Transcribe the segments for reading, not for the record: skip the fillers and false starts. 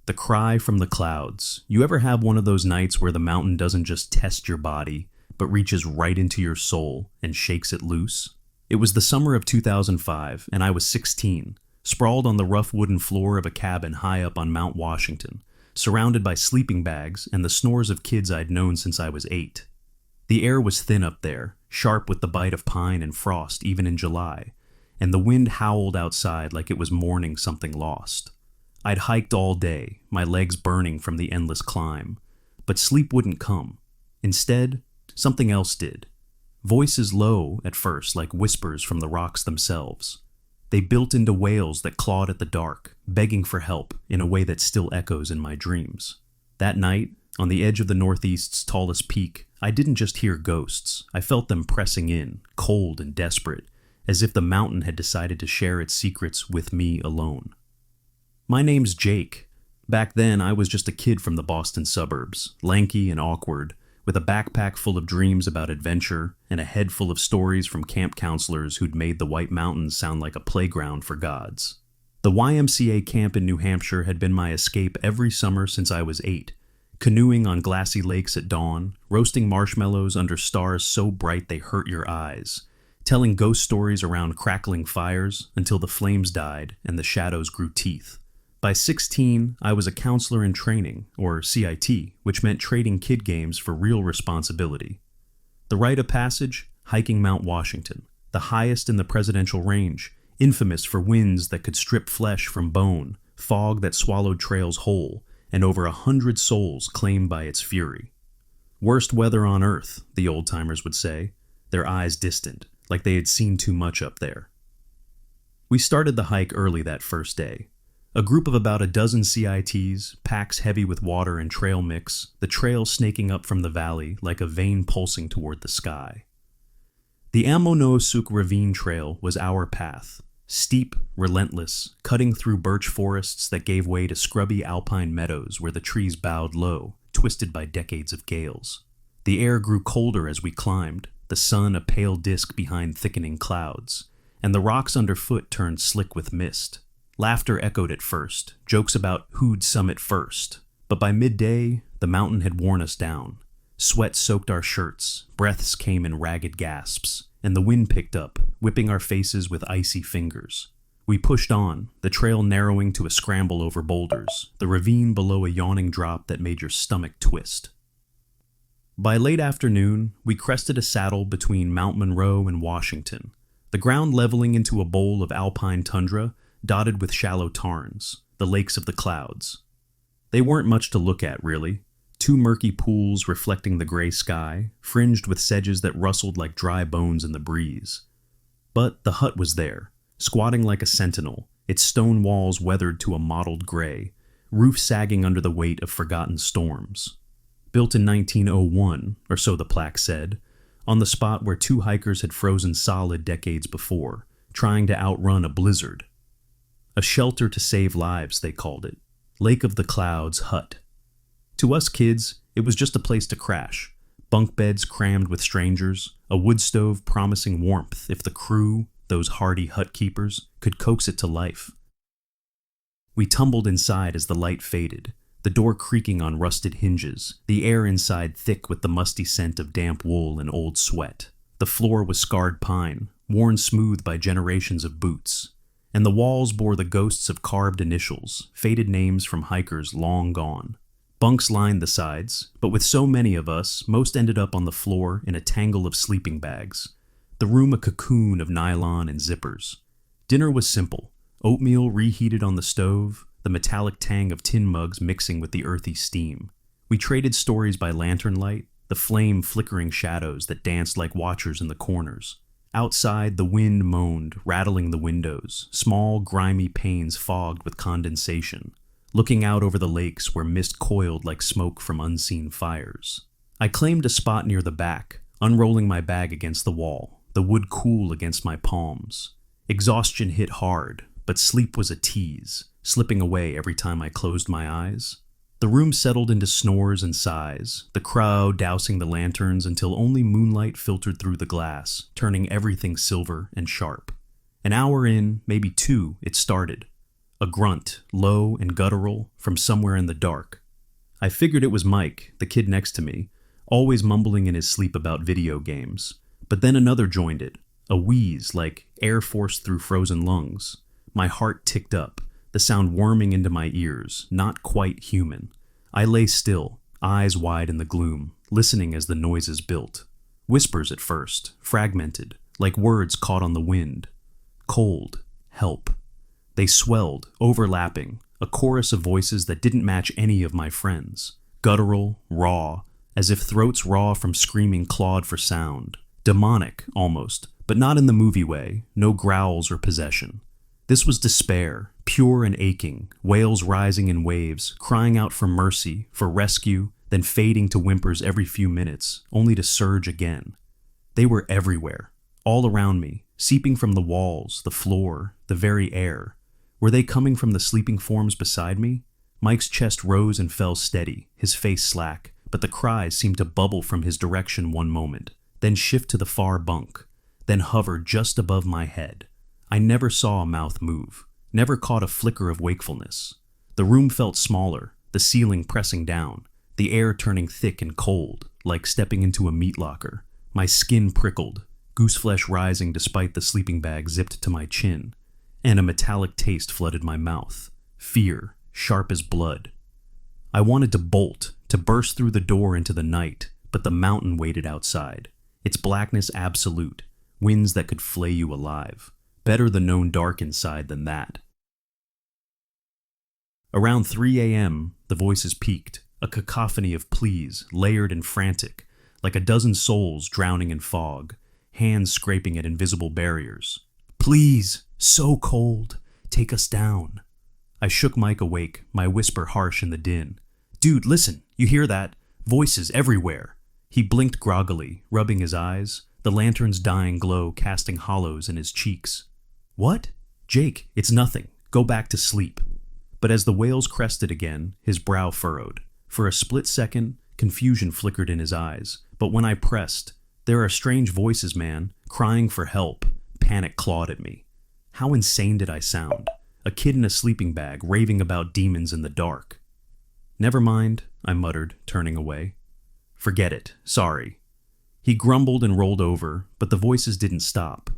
The cry from the clouds. You ever have one of those nights where the mountain doesn't just test your body, but reaches right into your soul and shakes it loose? It was the summer of 2005, and I was 16, sprawled on the rough wooden floor of a cabin high up on Mount Washington, surrounded by sleeping bags and the snores of kids I'd known since I was 8. The air was thin up there, sharp with the bite of pine and frost even in July, and the wind howled outside like it was mourning something lost. I'd hiked all day, my legs burning from the endless climb, but sleep wouldn't come. Instead, something else did. Voices low at first, like whispers from the rocks themselves. They built into wails that clawed at the dark, begging for help in a way that still echoes in my dreams. That night, on the edge of the Northeast's tallest peak, I didn't just hear ghosts. I felt them pressing in, cold and desperate, as if the mountain had decided to share its secrets with me alone. My name's Jake. Back then, I was just a kid from the Boston suburbs, lanky and awkward, with a backpack full of dreams about adventure and a head full of stories from camp counselors who'd made the White Mountains sound like a playground for gods. The YMCA camp in New Hampshire had been my escape every summer since I was 8, canoeing on glassy lakes at dawn, roasting marshmallows under stars so bright they hurt your eyes, telling ghost stories around crackling fires until the flames died and the shadows grew teeth. By 16, I was a counselor in training, or CIT, which meant trading kid games for real responsibility. The rite of passage, hiking Mount Washington, the highest in the presidential range, infamous for winds that could strip flesh from bone, fog that swallowed trails whole, and over 100 souls claimed by its fury. Worst weather on earth, the old-timers would say, their eyes distant, like they had seen too much up there. We started the hike early that first day. A group of about a dozen CITs, packs heavy with water and trail mix, the trail snaking up from the valley like a vein pulsing toward the sky. The Amonosuk Ravine Trail was our path, steep, relentless, cutting through birch forests that gave way to scrubby alpine meadows where the trees bowed low, twisted by decades of gales. The air grew colder as we climbed, the sun a pale disk behind thickening clouds, and the rocks underfoot turned slick with mist. Laughter echoed at first, jokes about who'd summit first. But by midday, the mountain had worn us down. Sweat soaked our shirts, breaths came in ragged gasps, and the wind picked up, whipping our faces with icy fingers. We pushed on, the trail narrowing to a scramble over boulders, the ravine below a yawning drop that made your stomach twist. By late afternoon, we crested a saddle between Mount Monroe and Washington, the ground leveling into a bowl of alpine tundra dotted with shallow tarns, the lakes of the clouds. They weren't much to look at, really. 2 murky pools reflecting the gray sky, fringed with sedges that rustled like dry bones in the breeze. But the hut was there, squatting like a sentinel, its stone walls weathered to a mottled gray, roof sagging under the weight of forgotten storms. Built in 1901, or so the plaque said, on the spot where 2 hikers had frozen solid decades before, trying to outrun a blizzard. A shelter to save lives, they called it. Lake of the Clouds Hut. To us kids, it was just a place to crash. Bunk beds crammed with strangers, a wood stove promising warmth if the crew, those hardy hut keepers, could coax it to life. We tumbled inside as the light faded, the door creaking on rusted hinges, the air inside thick with the musty scent of damp wool and old sweat. The floor was scarred pine, worn smooth by generations of boots, and the walls bore the ghosts of carved initials, faded names from hikers long gone. Bunks lined the sides, but with so many of us, most ended up on the floor in a tangle of sleeping bags, the room a cocoon of nylon and zippers. Dinner was simple, oatmeal reheated on the stove, the metallic tang of tin mugs mixing with the earthy steam. We traded stories by lantern light, the flame flickering shadows that danced like watchers in the corners. Outside, the wind moaned, rattling the windows, small, grimy panes fogged with condensation, looking out over the lakes where mist coiled like smoke from unseen fires. I claimed a spot near the back, unrolling my bag against the wall, the wood cool against my palms. Exhaustion hit hard, but sleep was a tease, slipping away every time I closed my eyes. The room settled into snores and sighs, the crowd dousing the lanterns until only moonlight filtered through the glass, turning everything silver and sharp. An hour in, maybe 2, it started. a grunt, low and guttural, from somewhere in the dark. I figured it was Mike, the kid next to me, always mumbling in his sleep about video games. But then another joined it, a wheeze like air forced through frozen lungs. My heart ticked up, the sound worming into my ears, not quite human. I lay still, eyes wide in the gloom, listening as the noises built. Whispers at first, fragmented, like words caught on the wind. Cold, help. They swelled, overlapping, a chorus of voices that didn't match any of my friends. Guttural, raw, as if throats raw from screaming clawed for sound. Demonic, almost, but not in the movie way, no growls or possession. This was despair, pure and aching, wails rising in waves, crying out for mercy, for rescue, then fading to whimpers every few minutes, only to surge again. They were everywhere, all around me, seeping from the walls, the floor, the very air. Were they coming from the sleeping forms beside me? Mike's chest rose and fell steady, his face slack, but the cries seemed to bubble from his direction one moment, then shift to the far bunk, then hover just above my head. I never saw a mouth move, never caught a flicker of wakefulness. The room felt smaller, the ceiling pressing down, the air turning thick and cold, like stepping into a meat locker. My skin prickled, gooseflesh rising despite the sleeping bag zipped to my chin, and a metallic taste flooded my mouth. Fear, sharp as blood. I wanted to bolt, to burst through the door into the night, but the mountain waited outside. Its blackness absolute, winds that could flay you alive. Better the known dark inside than that. Around 3 a.m., the voices peaked, a cacophony of pleas, layered and frantic, like a dozen souls drowning in fog, hands scraping at invisible barriers. Please, so cold, take us down. I shook Mike awake, my whisper harsh in the din. Dude, listen, you hear that? Voices everywhere. He blinked groggily, rubbing his eyes, the lantern's dying glow casting hollows in his cheeks. What? Jake, it's nothing. Go back to sleep. But as the wails crested again, his brow furrowed. For a split second, confusion flickered in his eyes. But when I pressed, there are strange voices, man, crying for help. Panic clawed at me. How insane did I sound? A kid in a sleeping bag, raving about demons in the dark. Never mind, I muttered, turning away. Forget it, sorry. He grumbled and rolled over, but the voices didn't stop.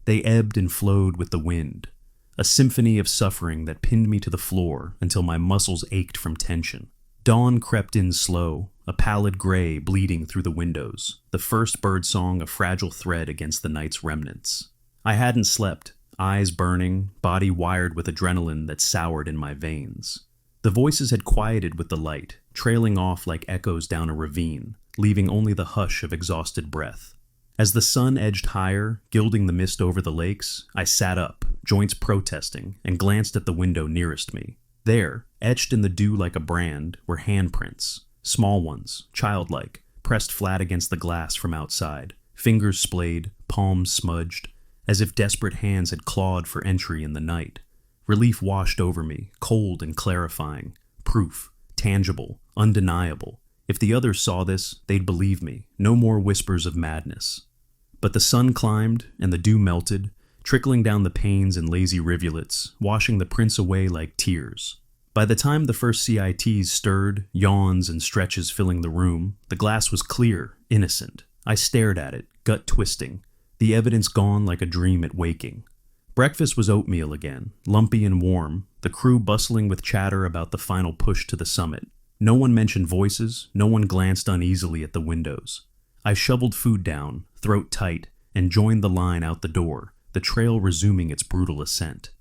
They ebbed and flowed with the wind, a symphony of suffering that pinned me to the floor until my muscles ached from tension. Dawn crept in slow, a pallid gray bleeding through the windows, the first birdsong a fragile thread against the night's remnants. I hadn't slept, eyes burning, body wired with adrenaline that soured in my veins. The voices had quieted with the light, trailing off like echoes down a ravine, leaving only the hush of exhausted breath. As the sun edged higher, gilding the mist over the lakes, I sat up, joints protesting, and glanced at the window nearest me. There, etched in the dew like a brand, were handprints, small ones, childlike, pressed flat against the glass from outside, fingers splayed, palms smudged, as if desperate hands had clawed for entry in the night. Relief washed over me, cold and clarifying. Proof, tangible, undeniable. If the others saw this, they'd believe me. No more whispers of madness. But the sun climbed, and the dew melted, trickling down the panes in lazy rivulets, washing the prints away like tears. By the time the first CITs stirred, yawns and stretches filling the room, the glass was clear, innocent. I stared at it, gut twisting, the evidence gone like a dream at waking. Breakfast was oatmeal again, lumpy and warm, the crew bustling with chatter about the final push to the summit. No one mentioned voices, no one glanced uneasily at the windows. I shoveled food down, throat tight, and joined the line out the door, the trail resuming its brutal ascent.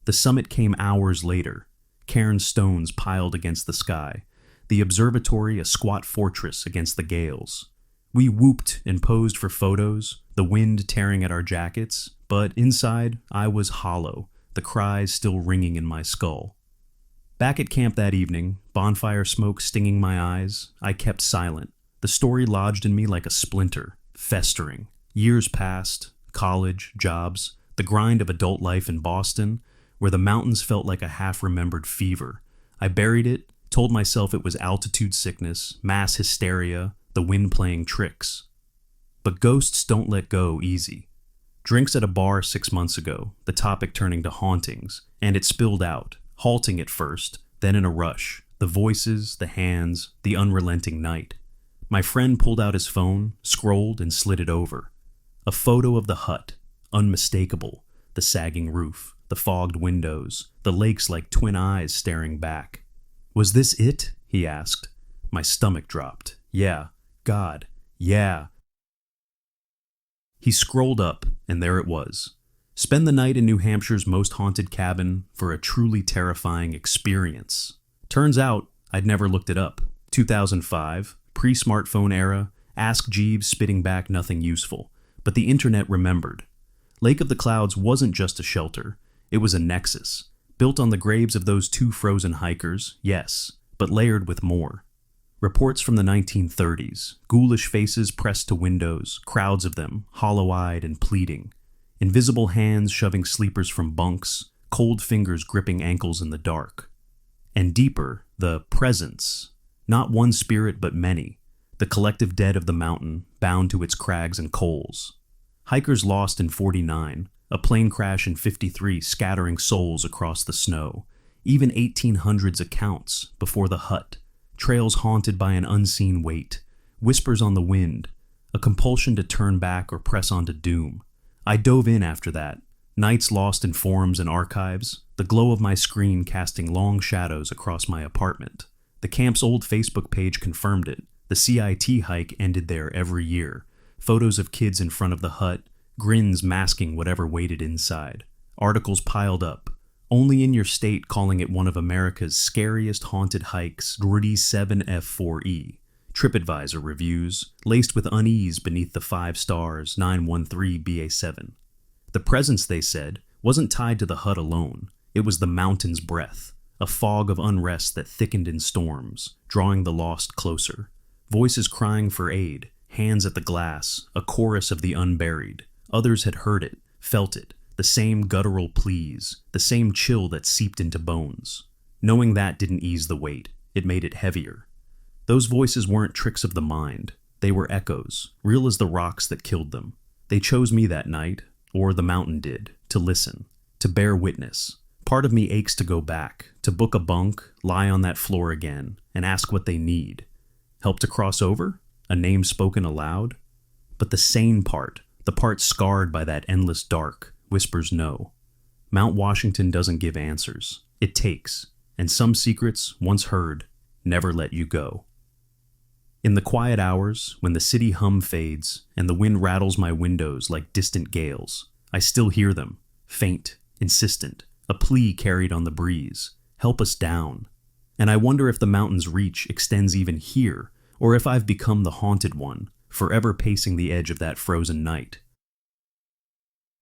The summit came hours later, cairn stones piled against the sky, the observatory a squat fortress against the gales. We whooped and posed for photos, the wind tearing at our jackets, but inside I was hollow, the cries still ringing in my skull. Back at camp that evening, bonfire smoke stinging my eyes, I kept silent. The story lodged in me like a splinter, festering. Years passed, college, jobs, the grind of adult life in Boston, where the mountains felt like a half-remembered fever. I buried it, told myself it was altitude sickness, mass hysteria, the wind playing tricks. But ghosts don't let go easy. Drinks at a bar 6 months ago, the topic turning to hauntings, and it spilled out, halting at first, then in a rush, the voices, the hands, the unrelenting night. My friend pulled out his phone, scrolled, and slid it over. A photo of the hut, unmistakable, the sagging roof, the fogged windows, the lakes like twin eyes staring back. "Was this it?" he asked. My stomach dropped. "Yeah. God. Yeah." He scrolled up, and there it was. Spend the night in New Hampshire's most haunted cabin for a truly terrifying experience. Turns out, I'd never looked it up. 2005, pre-smartphone era, Ask Jeeves spitting back nothing useful. But the internet remembered. Lake of the Clouds wasn't just a shelter. It was a nexus, built on the graves of those two frozen hikers, yes, but layered with more. Reports from the 1930s, ghoulish faces pressed to windows, crowds of them, hollow-eyed and pleading. Invisible hands shoving sleepers from bunks, cold fingers gripping ankles in the dark. And deeper, the presence. Not one spirit but many. The collective dead of the mountain, bound to its crags and coals. Hikers lost in 49, a plane crash in 53 scattering souls across the snow. Even 1800s accounts, before the hut. Trails haunted by an unseen weight. Whispers on the wind. A compulsion to turn back or press on to doom. I dove in after that. Nights lost in forums and archives. The glow of my screen casting long shadows across my apartment. The camp's old Facebook page confirmed it. The CIT hike ended there every year. Photos of kids in front of the hut, grins masking whatever waited inside. Articles piled up. Only in your state calling it one of America's scariest haunted hikes, Rudy 7F4E. TripAdvisor reviews, laced with unease beneath the 5 stars, 913 BA7. The presence, they said, wasn't tied to the hut alone. It was the mountain's breath, a fog of unrest that thickened in storms, drawing the lost closer. Voices crying for aid, hands at the glass, a chorus of the unburied. Others had heard it, felt it, the same guttural pleas, the same chill that seeped into bones. Knowing that didn't ease the weight, it made it heavier. Those voices weren't tricks of the mind. They were echoes, real as the rocks that killed them. They chose me that night, or the mountain did, to listen, to bear witness. Part of me aches to go back, to book a bunk, lie on that floor again, and ask what they need. Help to cross over? A name spoken aloud? But the sane part, the part scarred by that endless dark, whispers no. Mount Washington doesn't give answers. It takes, and some secrets, once heard, never let you go. In the quiet hours, when the city hum fades and the wind rattles my windows like distant gales, I still hear them, faint, insistent, a plea carried on the breeze. Help us down. And I wonder if the mountain's reach extends even here, or if I've become the haunted one, forever pacing the edge of that frozen night.